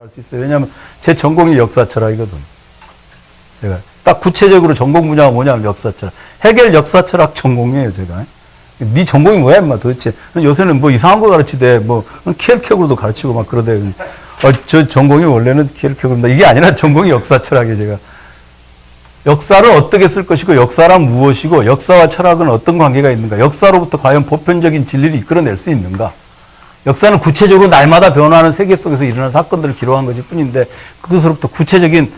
할 수 있어요. 왜냐하면 제 전공이 역사철학이거든. 제가 딱 구체적으로 전공 분야가 뭐냐면 역사철학. 해겔 역사철학 전공이에요, 제가. 네 전공이 뭐야, 임마, 도대체. 요새는 뭐 이상한 거 가르치대. 뭐, 키엘케고르도 가르치고 막 그러대. 저 전공이 원래는 키엘케고르입니다. 이게 아니라 전공이 역사철학이에요, 제가. 역사를 어떻게 쓸 것이고, 역사란 무엇이고, 역사와 철학은 어떤 관계가 있는가. 역사로부터 과연 보편적인 진리를 이끌어낼 수 있는가. 역사는 구체적으로 날마다 변화하는 세계 속에서 일어나는 사건들을 기록한 것일 뿐인데, 그것으로부터 구체적인,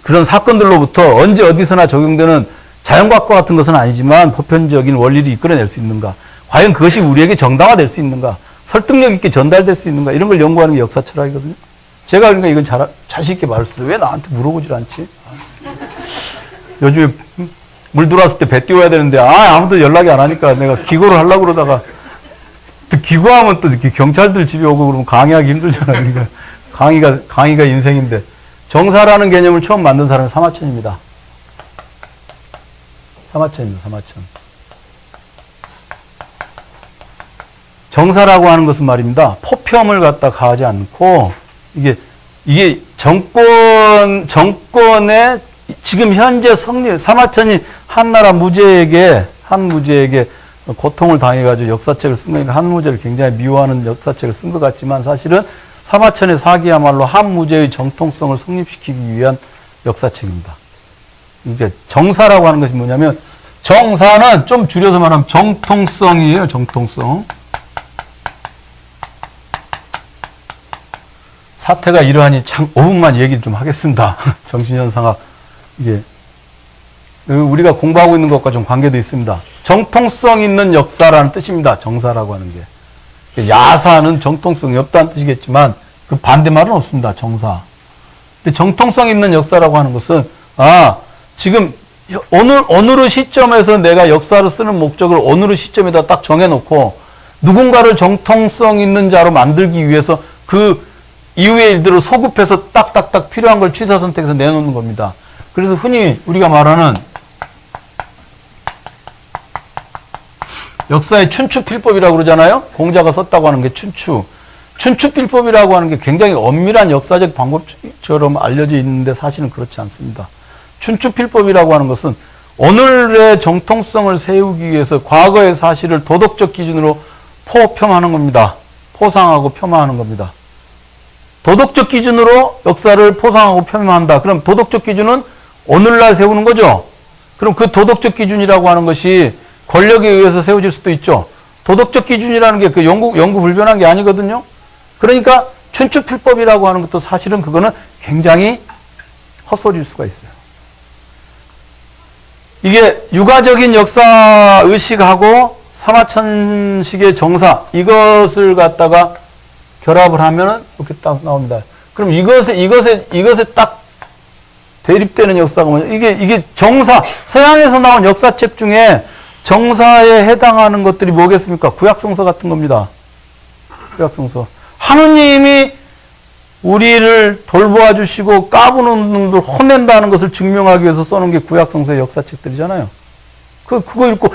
그런 사건들로부터 언제 어디서나 적용되는 자연과학과 같은 것은 아니지만 보편적인 원리를 이끌어낼 수 있는가. 과연 그것이 우리에게 정당화될 수 있는가. 설득력 있게 전달될 수 있는가. 이런 걸 연구하는 게 역사 철학이거든요. 제가 그러니까 이건 자신 있게 말을 써요. 왜 나한테 물어보질 않지? 요즘에 물 들어왔을 때 배 띄워야 되는데, 아무도 연락이 안 하니까 내가 기고를 하려고 그러다가, 또 기고하면 또 이렇게 경찰들 집에 오고 그러면 강의하기 힘들잖아요. 그러니까 강의가 인생인데. 정사라는 개념을 처음 만든 사람은 사마천입니다. 사마천입니다, 사마천. 정사라고 하는 것은 말입니다. 포평을 갖다 가하지 않고, 이게 정권의 지금 현재 사마천이 한 무제에게 고통을 당해가지고 역사책을 쓴 거니까 한 무제를 굉장히 미워하는 역사책을 쓴 것 같지만 사실은 사마천의 사기야말로 한 무제의 정통성을 성립시키기 위한 역사책입니다. 이게 정사라고 하는 것이 뭐냐면 정사는 좀 줄여서 말하면 정통성이에요. 정통성. 사태가 이러하니 참 5분만 얘기를 좀 하겠습니다. 정신현상학 이게 우리가 공부하고 있는 것과 좀 관계도 있습니다. 정통성 있는 역사라는 뜻입니다. 정사라고 하는 게. 야사는 정통성이 없다는 뜻이겠지만 그 반대말은 없습니다. 정사. 근데 정통성 있는 역사라고 하는 것은 지금 어느 시점에서 내가 역사를 쓰는 목적을 어느 시점에다 딱 정해놓고 누군가를 정통성 있는 자로 만들기 위해서 그 이후의 일들을 소급해서 딱딱딱 필요한 걸 취사 선택해서 내놓는 겁니다. 그래서 흔히 우리가 말하는 역사의 춘추필법이라고 그러잖아요. 공자가 썼다고 하는 게 춘추필법이라고 하는 게 굉장히 엄밀한 역사적 방법처럼 알려져 있는데 사실은 그렇지 않습니다. 춘추필법이라고 하는 것은 오늘의 정통성을 세우기 위해서 과거의 사실을 도덕적 기준으로 포평하는 겁니다. 포상하고 폄하하는 겁니다. 도덕적 기준으로 역사를 포상하고 폄하한다. 그럼 도덕적 기준은 오늘날 세우는 거죠. 그럼 그 도덕적 기준이라고 하는 것이 권력에 의해서 세워질 수도 있죠. 도덕적 기준이라는 게 그 영구 불변한 게 아니거든요. 그러니까 춘추필법이라고 하는 것도 사실은 그거는 굉장히 헛소리일 수가 있어요. 이게 유가적인 역사 의식하고 사마천식의 정사 이것을 갖다가 결합을 하면은 이렇게 딱 나옵니다. 그럼 이것에 딱 대립되는 역사가 뭐냐? 이게 정사 서양에서 나온 역사책 중에 정사에 해당하는 것들이 뭐겠습니까? 구약성서 같은 겁니다. 구약성서. 하느님이 우리를 돌보아 주시고 까부는 놈들 혼낸다는 것을 증명하기 위해서 써놓은 게 구약성서의 역사책들이잖아요. 그거 읽고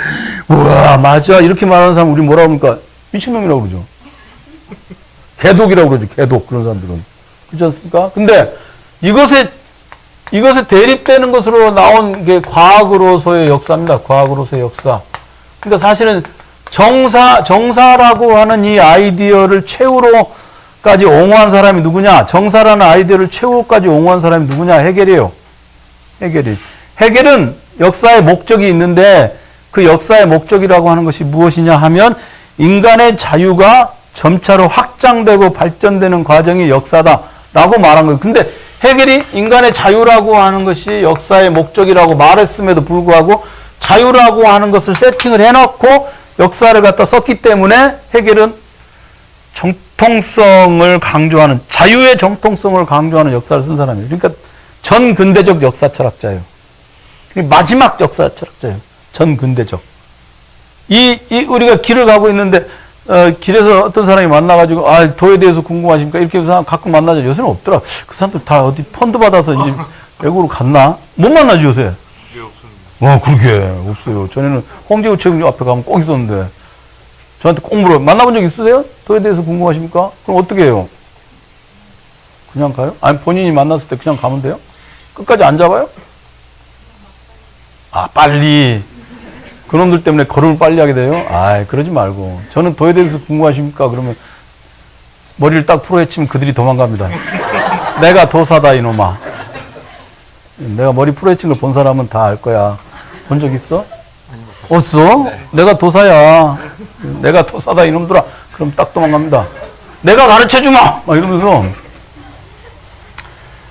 우와 맞아 이렇게 말하는 사람 우리 뭐라고 합니까? 미친놈이라고 그러죠. 개독이라고 그러죠. 개독 그런 사람들은. 그렇지 않습니까? 근데 이것에 대립되는 것으로 나온 게 과학으로서의 역사입니다. 과학으로서의 역사. 그러니까 사실은 정사라고 하는 이 아이디어를 최후로까지 옹호한 사람이 누구냐? 정사라는 아이디어를 최후까지 옹호한 사람이 누구냐? 해겔이에요. 해겔은 역사의 목적이 있는데 그 역사의 목적이라고 하는 것이 무엇이냐 하면 인간의 자유가 점차로 확장되고 발전되는 과정이 역사다라고 말한 거예요. 근데 해겔이 인간의 자유라고 하는 것이 역사의 목적이라고 말했음에도 불구하고 자유라고 하는 것을 세팅을 해놓고 역사를 갖다 썼기 때문에 해겔은 정통성을 강조하는 자유의 정통성을 강조하는 역사를 쓴 사람이에요. 그러니까 전근대적 역사 철학자예요. 마지막 역사 철학자예요. 전근대적. 우리가 길을 가고 있는데 길에서 어떤 사람이 만나가지고, 도에 대해서 궁금하십니까? 이렇게 사람 가끔 만나죠. 요새는 없더라. 그 사람들 다 어디 펀드 받아서 이제 외국으로 갔나? 못 만나죠, 요새? 예, 없습니다. 그러게. 없어요. 전에는 홍제우체국 앞에 가면 꼭 있었는데. 저한테 꼭 물어요. 만나본 적 있으세요? 도에 대해서 궁금하십니까? 그럼 어떻게 해요? 그냥 가요? 아니, 본인이 만났을 때 그냥 가면 돼요? 끝까지 안 잡아요? 아, 빨리. 그놈들 때문에 걸음을 빨리 하게 돼요? 아이, 그러지 말고. 저는 도에 대해서 궁금하십니까? 그러면 머리를 딱 풀어헤치면 그들이 도망갑니다. 내가 도사다, 이놈아. 내가 머리 풀어헤친 걸 본 사람은 다 알 거야. 본 적 있어? 없어? 네. 내가 도사야. 내가 도사다, 이놈들아. 그럼 딱 도망갑니다. 내가 가르쳐 주마! 막 이러면서.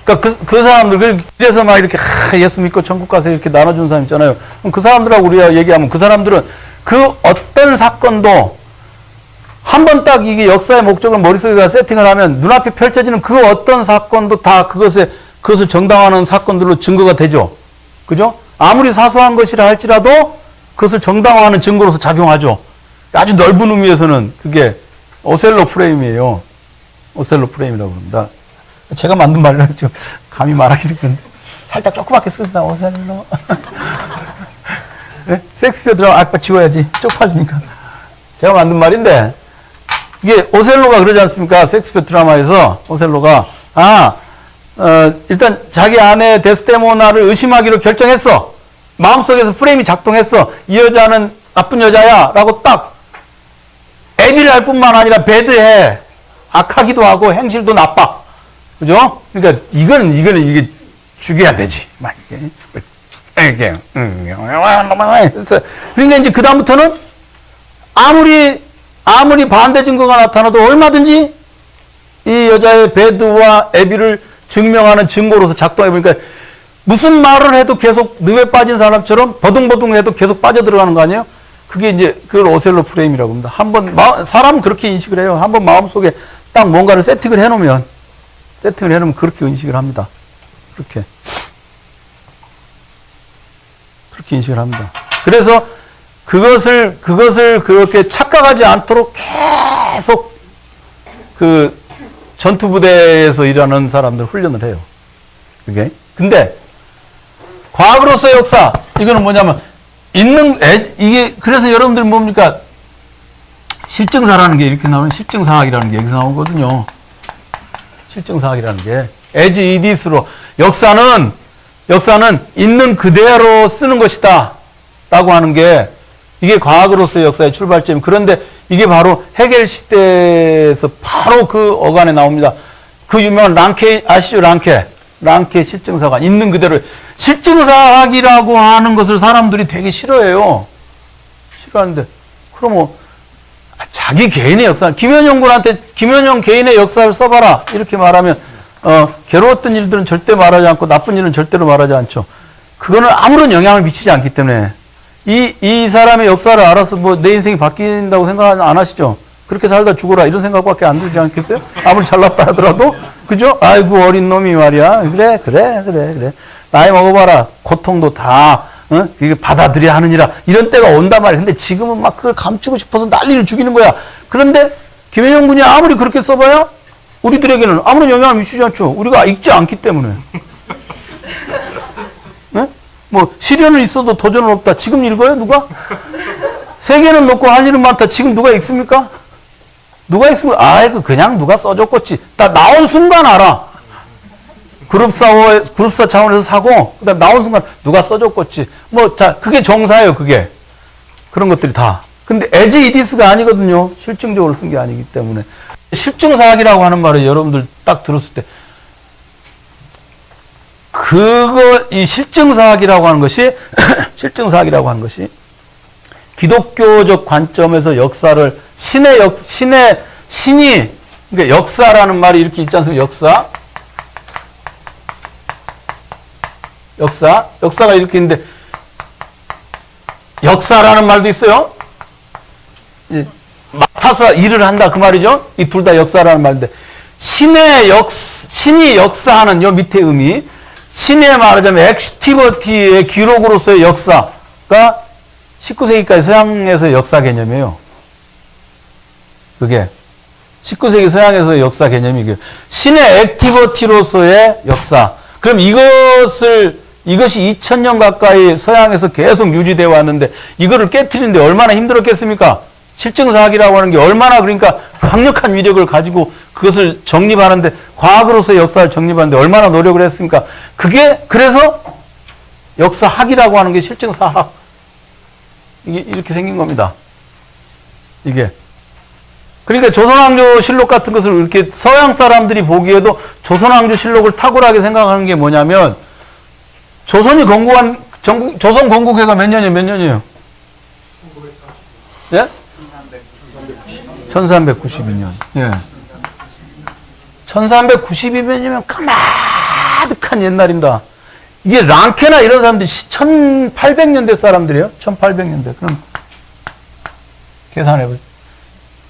그러니까 그 사람들, 그래서 막 이렇게, 예수 믿고 천국 가세요. 이렇게 나눠준 사람 있잖아요. 그럼 그 사람들하고 우리가 얘기하면 그 사람들은 그 어떤 사건도 한 번 딱 이게 역사의 목적을 머릿속에다 세팅을 하면 눈앞에 펼쳐지는 그 어떤 사건도 다 그것을 정당화하는 사건들로 증거가 되죠. 그죠? 아무리 사소한 것이라 할지라도 그것을 정당화하는 증거로서 작용하죠. 아주 넓은 의미에서는 그게 오셀로 프레임이에요. 오셀로 프레임이라고 합니다. 제가 만든 말이라 지금 감히 말하기는 그런데 살짝 조그맣게 쓴다. 오셀로. 네? 섹스피어 드라마 아까 지워야지. 쪽팔리니까. 제가 만든 말인데 이게 오셀로가 그러지 않습니까? 섹스피어 드라마에서 오셀로가 일단 자기 아내 데스데모나를 의심하기로 결정했어. 마음속에서 프레임이 작동했어. 이 여자는 나쁜 여자야 라고 딱 애비를 할 뿐만 아니라 배드해. 악하기도 하고 행실도 나빠. 그죠? 그러니까 이게 죽여야 되지. 막 이렇게. 그러니까 이제 그다음부터는 아무리 반대 증거가 나타나도 얼마든지 이 여자의 배드와 애비를 증명하는 증거로서 작동해보니까 무슨 말을 해도 계속 늪에 빠진 사람처럼 버둥버둥 해도 계속 빠져들어가는 거 아니에요? 그게 이제 그걸 오셀로 프레임이라고 합니다. 사람은 그렇게 인식을 해요. 한번 마음속에 딱 뭔가를 세팅을 해놓으면 그렇게 인식을 합니다. 그렇게 인식을 합니다. 그래서 그것을 그렇게 착각하지 않도록 계속 그 전투부대에서 일하는 사람들 훈련을 해요. 그게. 근데 과학으로서의 역사, 이거는 뭐냐면 이게 그래서 여러분들 뭡니까? 실증사라는 게 이렇게 나오는 실증사학이라는 게 여기서 나오거든요. 실증사학이라는 게 as it is로 역사는 있는 그대로 쓰는 것이다 라고 하는 게 이게 과학으로서의 역사의 출발점. 그런데 이게 바로 헤겔 시대에서 바로 그 어간에 나옵니다. 그 유명한 랑케 아시죠? 랑케 실증사학. 있는 그대로. 실증사학이라고 하는 것을 사람들이 되게 싫어해요. 싫어하는데 그럼 뭐 자기 개인의 역사, 김현영 군한테 김현영 개인의 역사를 써봐라 이렇게 말하면 괴로웠던 일들은 절대 말하지 않고 나쁜 일은 절대로 말하지 않죠. 그거는 아무런 영향을 미치지 않기 때문에 이 사람의 역사를 알아서 뭐 내 인생이 바뀐다고 생각 안 하시죠? 그렇게 살다 죽어라 이런 생각밖에 안 들지 않겠어요? 아무리 잘났다 하더라도 그죠? 아이고 어린 놈이 말이야. 그래. 나이 먹어봐라. 고통도 다 이게 받아들여야 하느니라 이런 때가 온단 말이야. 근데 지금은 막 그걸 감추고 싶어서 난리를 죽이는 거야. 그런데 김현영 군이 아무리 그렇게 써봐야 우리들에게는 아무런 영향을 미치지 않죠. 우리가 읽지 않기 때문에. 네? 뭐 시련은 있어도 도전은 없다. 지금 읽어요? 누가? 세계는 높고 할 일은 많다. 지금 누가 읽습니까? 누가 읽습니까? 아이고 그냥 누가 써줬겠지. 딱 나온 순간 알아. 그룹사 차원에서 사고 그다음 나온 순간 누가 써줬겠지. 뭐 자 그게 정사예요. 그게 그런 것들이 다. 근데 as it is가 아니거든요. 실증적으로 쓴 게 아니기 때문에. 실증사학이라고 하는 말을 여러분들 딱 들었을 때 이 실증사학이라고 하는 것이 실증사학이라고 하는 것이 기독교적 관점에서 역사를 신이 그러니까 역사라는 말이 이렇게 있지 않습니까? 역사가 이렇게 있는데 역사라는 말도 있어요. 맡아서 일을 한다 그 말이죠. 이 둘 다 역사라는 말인데 신이 역사하는 요 밑에 의미 신의 말하자면 액티비티의 기록으로서의 역사가 19세기까지 서양에서의 역사 개념이에요. 그게 19세기 서양에서의 역사 개념이고요. 신의 액티비티로서의 역사. 그럼 이것이 2000년 가까이 서양에서 계속 유지되어 왔는데 이거를 깨트리는데 얼마나 힘들었겠습니까? 실증사학이라고 하는 게 얼마나 그러니까 강력한 위력을 가지고 그것을 정립하는데, 과학으로서의 역사를 정립하는데 얼마나 노력을 했습니까? 그게, 그래서 역사학이라고 하는 게 실증사학. 이게 이렇게 생긴 겁니다. 이게. 그러니까 조선왕조실록 같은 것을 이렇게 서양 사람들이 보기에도 조선왕조실록을 탁월하게 생각하는 게 뭐냐면, 조선이 건국한, 조선 건국회가 몇 년이에요? 몇 년이에요? 예? 1392년. 예. 1392년이면 까마득한 옛날입니다. 이게 랑케나 이런 사람들이 1800년대 사람들이에요. 1800년대. 그럼 계산해보세요.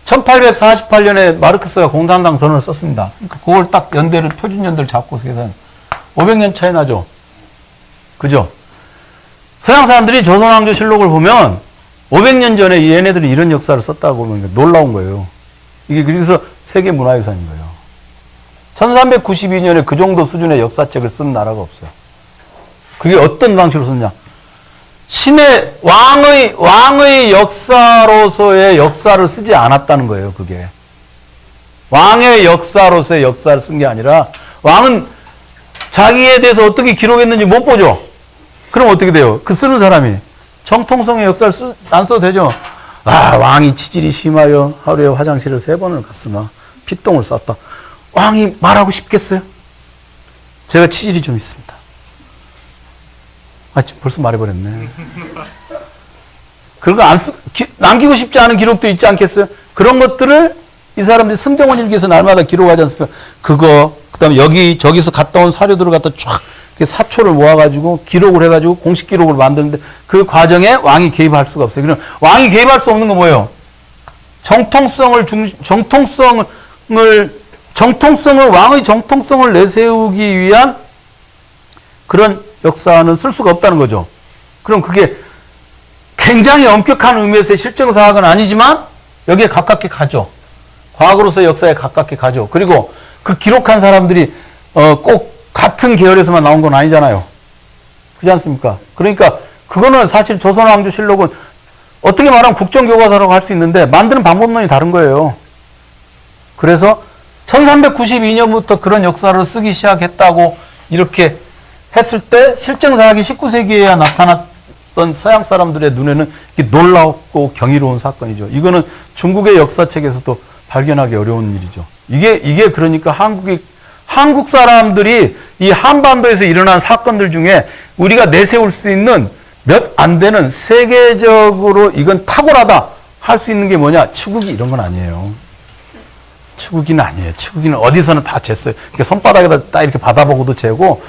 1848년에 마르크스가 공산당 선언을 썼습니다. 그러니까 그걸 딱 연대를, 표준연대를 잡고 계산. 500년 차이 나죠? 그죠? 서양 사람들이 조선왕조실록을 보면 500년 전에 얘네들이 이런 역사를 썼다고 보면 놀라운 거예요. 이게 그래서 세계문화유산인 거예요. 1392년에 그 정도 수준의 역사책을 쓴 나라가 없어요. 그게 어떤 방식으로 썼냐? 신의, 왕의 역사로서의 역사를 쓰지 않았다는 거예요, 그게. 왕의 역사로서의 역사를 쓴 게 아니라, 왕은 자기에 대해서 어떻게 기록했는지 못 보죠? 그럼 어떻게 돼요? 그 쓰는 사람이. 정통성의 역사를 안 써도 되죠? 아, 왕이 치질이 심하여 하루에 화장실을 3번을 갔으나 피똥을 쌌다. 왕이 말하고 싶겠어요? 제가 치질이 좀 있습니다. 아, 벌써 말해버렸네. 그런 거 남기고 싶지 않은 기록도 있지 않겠어요? 그런 것들을 이 사람들이 승정원 일기에서 날마다 기록하지 않습니까? 그거, 그 다음에 저기서 갔다 온 사료들을 갖다 쫙 사초를 모아가지고 기록을 해가지고 공식 기록을 만드는데 그 과정에 왕이 개입할 수가 없어요. 그럼 왕이 개입할 수 없는 건 뭐예요? 왕의 정통성을 내세우기 위한 그런 역사는 쓸 수가 없다는 거죠. 그럼 그게 굉장히 엄격한 의미에서의 실정사학은 아니지만 여기에 가깝게 가죠. 과학으로서의 역사에 가깝게 가죠. 그리고 그 기록한 사람들이 꼭 같은 계열에서만 나온 건 아니잖아요. 그렇지 않습니까? 그러니까 그거는 사실 조선왕조실록은 어떻게 말하면 국정교과서라고 할 수 있는데 만드는 방법론이 다른 거예요. 그래서 1392년부터 그런 역사를 쓰기 시작했다고 이렇게 했을 때 실증사학이 19세기에야 나타났던 서양 사람들의 눈에는 놀랍고 경이로운 사건이죠. 이거는 중국의 역사책에서도 발견하기 어려운 일이죠. 이게 그러니까 한국 사람들이 이 한반도에서 일어난 사건들 중에 우리가 내세울 수 있는 몇 안 되는 세계적으로 이건 탁월하다 할 수 있는 게 뭐냐? 치국이 이런 건 아니에요. 치국이는 아니에요. 치국이는 어디서는 다 쟀어요. 이렇게 손바닥에다 딱 이렇게 받아보고도 재고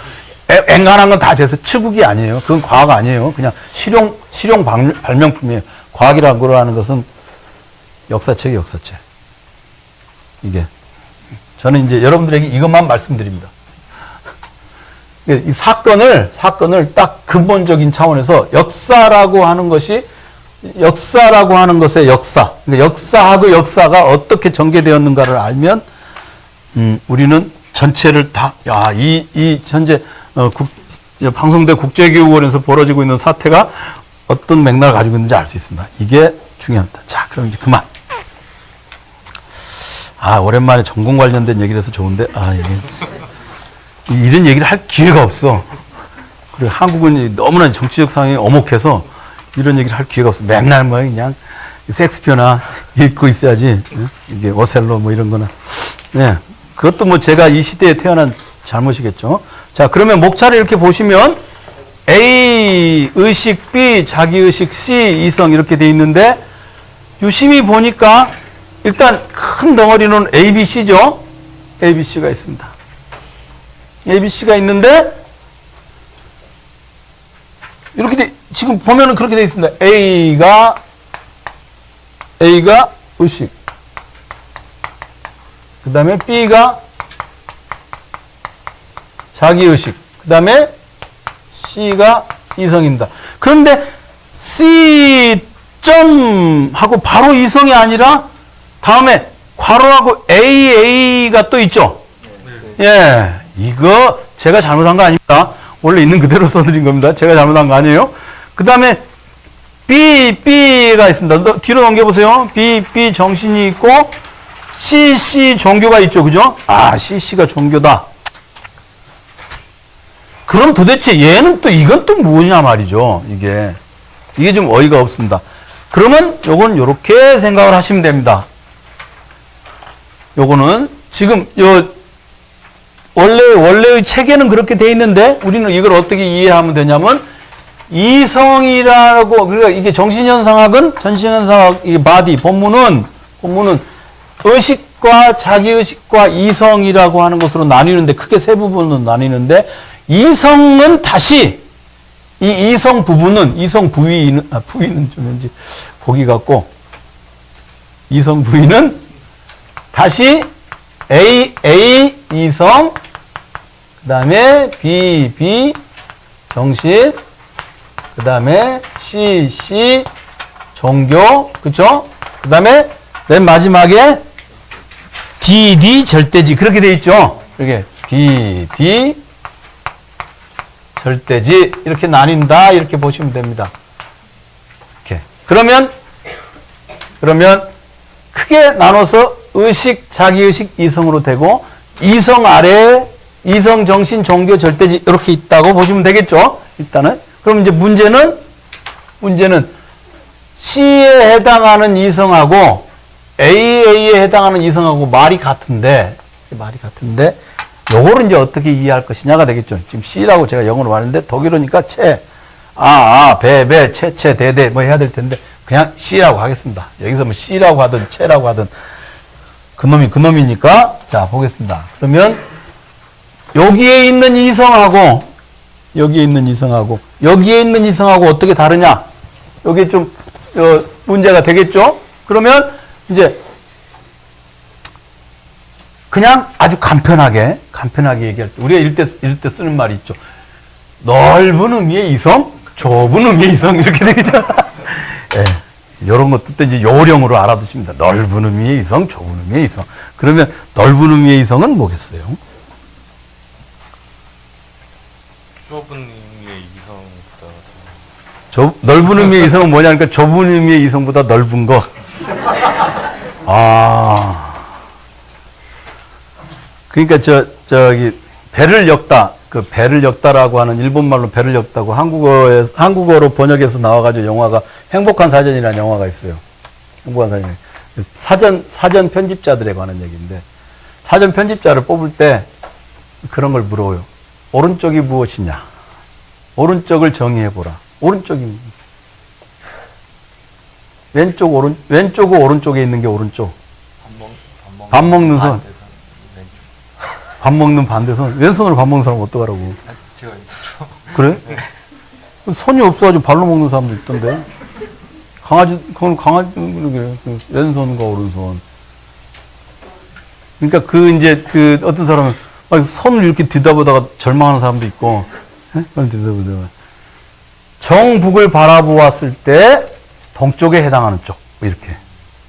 앵간한 건 다 재서 치국이 아니에요. 그건 과학 아니에요. 그냥 실용 발명품이에요. 과학이라고 하는 것은 역사책이에요, 역사책. 이게. 저는 이제 여러분들에게 이것만 말씀드립니다. 이 사건을 딱 근본적인 차원에서 역사라고 하는 것의 역사, 그러니까 역사하고 역사가 어떻게 전개되었는가를 알면, 우리는 전체를 다, 이 현재, 방송대 국제교육원에서 벌어지고 있는 사태가 어떤 맥락을 가지고 있는지 알 수 있습니다. 이게 중요합니다. 자, 그럼 이제 그만. 오랜만에 전공 관련된 얘기를 해서 좋은데, 이런 얘기를 할 기회가 없어. 그리고 한국은 너무나 정치적 상황이 엄혹해서 이런 얘기를 할 기회가 없어. 맨날 뭐 그냥 섹스피어나 읽고 있어야지. 이게 오셀로 뭐 이런 거나. 네. 그것도 뭐 제가 이 시대에 태어난 잘못이겠죠. 자, 그러면 목차를 이렇게 보시면 A, 의식 B, 자기의식 C, 이성 이렇게 돼 있는데 유심히 보니까 일단 큰 덩어리는 A, B, C죠. A, B, C가 있습니다. A, B, C가 있는데 이렇게 지금 보면은 그렇게 돼 있습니다. A가 의식, 그 다음에 B가 자기의식, 그 다음에 C가 이성입니다. 그런데 C점하고 바로 이성이 아니라 다음에 괄호하고 AA가 또 있죠. 예, 이거 제가 잘못한 거 아닙니다. 원래 있는 그대로 써드린 겁니다. 제가 잘못한 거 아니에요. 그 다음에 B가 있습니다. 뒤로 넘겨보세요. B 정신이 있고 CC 종교가 있죠. 그죠? 아, CC가 종교다. 그럼 도대체 얘는 또 이건 또 뭐냐 말이죠. 이게 좀 어이가 없습니다. 그러면 요건 요렇게 생각을 하시면 됩니다. 요거는 지금 원래의 체계는 그렇게 돼 있는데 우리는 이걸 어떻게 이해하면 되냐면 이성이라고, 그러니까 이게 정신현상학은 정신현상학 이 바디 본문은 의식과 자기의식과 이성이라고 하는 것으로 나뉘는데 크게 세 부분으로 나뉘는데 이성은 다시 이 이성 부분은 이성 부위는 부위는 좀 왠지 고기 같고 이성 부위는 다시 A 이성 그다음에 B 정신 그다음에 C 종교 그죠? 그다음에 맨 마지막에 D 절대지 그렇게 돼 있죠. 이렇게 D 절대지 이렇게 나뉜다 이렇게 보시면 됩니다. 이렇게 그러면 크게 나눠서 의식, 자기의식, 이성으로 되고 이성 아래에 이성, 정신, 종교, 절대지 이렇게 있다고 보시면 되겠죠. 일단은 그럼 이제 문제는 C에 해당하는 이성하고 AA에 해당하는 이성하고 말이 같은데 요거를 이제 어떻게 이해할 것이냐가 되겠죠. 지금 C라고 제가 영어로 말했는데 독일어니까 채, 배, 채, 대 뭐 해야 될 텐데 그냥 C라고 하겠습니다. 여기서 뭐 C라고 하든 채라고 하든 그놈이니까 자 보겠습니다. 그러면 여기에 있는 이성하고 여기에 있는 이성하고 어떻게 다르냐? 여기 좀 문제가 되겠죠? 그러면 이제 그냥 아주 간편하게 얘기할 때 우리가 이럴 때 쓰는 말이 있죠. 넓은 의미의 이성, 좁은 의미의 이성 이렇게 되겠죠. 예. 이런 것도 이제 요령으로 알아두십니다. 넓은 의미의 이성, 좁은 의미의 이성. 그러면 넓은 의미의 이성은 뭐겠어요? 좁은 의미의 이성보다 넓은 의미의 이성은 뭐냐니까 좁은 의미의 이성보다 넓은 거. 그러니까 저기 배를 엮다. 그 배를 엮다라고 하는 일본말로 배를 엮다고 한국어로 번역해서 나와가지고 영화가 행복한 사전이라는 영화가 있어요. 행복한 사전 편집자들에 관한 얘기인데 사전 편집자를 뽑을 때 그런 걸 물어요. 오른쪽이 무엇이냐? 오른쪽을 정의해보라. 오른쪽이 왼쪽은 오른쪽에 있는 게 오른쪽. 밥 먹는 손. 밥 먹는 반대손. 왼손으로 밥 먹는 사람 어떡하라고. 제가 있죠. 그래? 손이 없어가지고 발로 먹는 사람도 있던데. 강아지 그래. 왼손과 오른손. 그러니까 어떤 사람은 손을 이렇게 뒤다보다가 절망하는 사람도 있고, 뒤다보다가. 정북을 바라보았을 때 동쪽에 해당하는 쪽. 이렇게.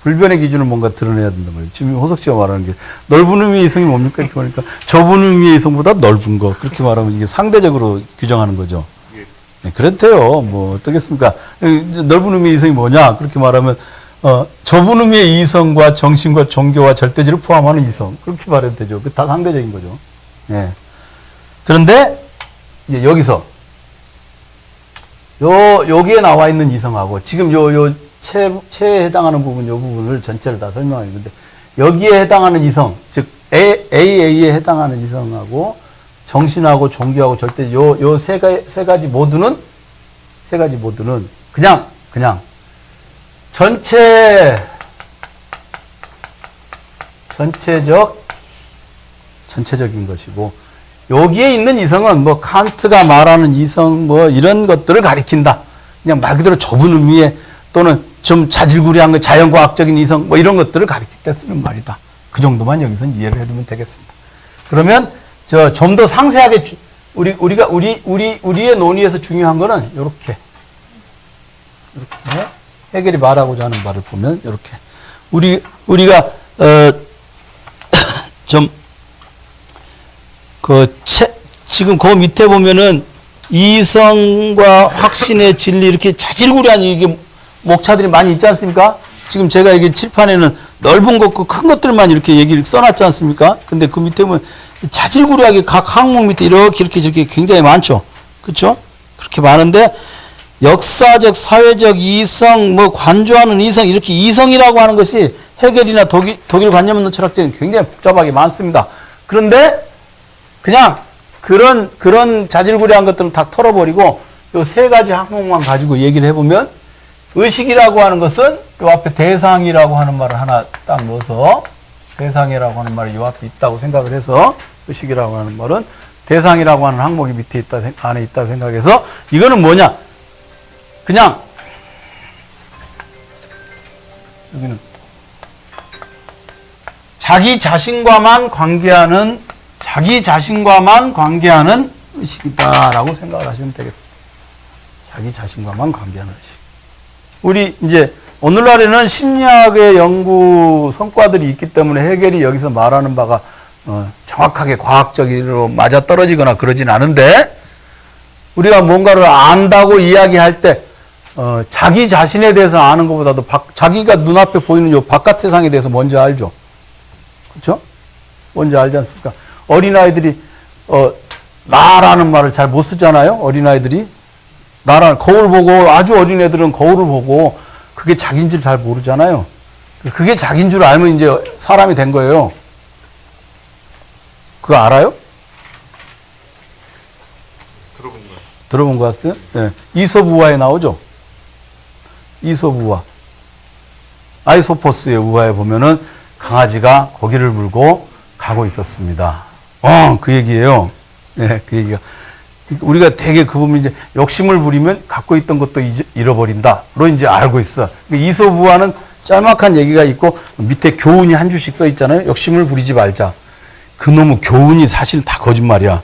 불변의 기준을 뭔가 드러내야 된단 말이에요. 지금 호석 씨가 말하는 게 넓은 의미의 이성이 뭡니까? 이렇게 말하니까 좁은 의미의 이성보다 넓은 거. 그렇게 말하면 이게 상대적으로 규정하는 거죠. 네, 그렇대요. 뭐 어떻겠습니까? 넓은 의미의 이성이 뭐냐? 그렇게 말하면 좁은 의미의 이성과 정신과 종교와 절대지를 포함하는 이성. 그렇게 말해도 되죠. 그 다 상대적인 거죠. 네. 그런데 이제 여기서 여기에 나와 있는 이성하고 지금 체에 해당하는 부분, 이 부분을 전체를 다 설명하는 건데, 여기에 해당하는 이성, 즉, AA에 해당하는 이성하고, 정신하고, 종교하고, 절대, 세 가지 모두는, 그냥, 전체적인 것이고, 여기에 있는 이성은 뭐, 칸트가 말하는 이성, 뭐, 이런 것들을 가리킨다. 그냥 말 그대로 좁은 의미의, 또는 좀 자질구레한 거, 자연과학적인 이성, 뭐 이런 것들을 가리킬 때 쓰는 말이다. 그 정도만 여기서 이해를 해두면 되겠습니다. 그러면, 좀 더 상세하게, 우리의 논의에서 중요한 거는, 요렇게. 해결이 말하고자 하는 말을 보면, 요렇게. 우리가, 지금 그 밑에 보면은, 이성과 확신의 진리, 이렇게 자질구레한 이게 목차들이 많이 있지 않습니까? 지금 제가 여기 칠판에는 넓은 것, 큰 것들만 이렇게 얘기를 써놨지 않습니까? 근데 그 밑에 보면 자질구레하게 각 항목 밑에 이렇게 저렇게 굉장히 많죠. 그렇죠? 그렇게 많은데 역사적, 사회적 이성, 뭐 관조하는 이성, 이렇게 이성이라고 하는 것이 헤겔이나 독일 관념론적 철학자는 굉장히 복잡하게 많습니다. 그런데 그냥 그런 자질구레한 것들은 다 털어버리고 요 세 가지 항목만 가지고 얘기를 해보면 의식이라고 하는 것은 요 앞에 대상이라고 하는 말을 하나 딱 넣어서 대상이라고 하는 말이 요 앞에 있다고 생각을 해서 의식이라고 하는 말은 대상이라고 하는 항목이 밑에 있다, 안에 있다고 생각해서 이거는 뭐냐? 그냥 여기는 자기 자신과만 관계하는 의식이다라고 생각을 하시면 되겠습니다. 자기 자신과만 관계하는 의식. 우리 이제 오늘날에는 심리학의 연구 성과들이 있기 때문에 헤겔이 여기서 말하는 바가 정확하게 과학적으로 맞아떨어지거나 그러진 않은데 우리가 뭔가를 안다고 이야기할 때 자기 자신에 대해서 아는 것보다도 자기가 눈앞에 보이는 요 바깥 세상에 대해서 먼저 알죠. 그렇죠? 먼저 알지 않습니까? 어린아이들이 나라는 말을 잘 못 쓰잖아요. 어린아이들이 나라 거울 보고 아주 어린 애들은 거울을 보고 그게 자기인 줄 잘 모르잖아요. 그게 자기인 줄 알면 이제 사람이 된 거예요. 그거 알아요? 들어본 것 같아요? 네. 이솝우화에 나오죠? 이솝우화. 아이소포스의 우화에 보면은 강아지가 고기를 물고 가고 있었습니다. 그 얘기예요. 네, 그 얘기가. 우리가 되게 그 보면 이제 욕심을 부리면 갖고 있던 것도 잃어버린다로 이제 알고 있어. 이솝우화는 짤막한 얘기가 있고 밑에 교훈이 한 줄씩 써 있잖아요. 욕심을 부리지 말자. 그놈의 교훈이 사실은 다 거짓말이야.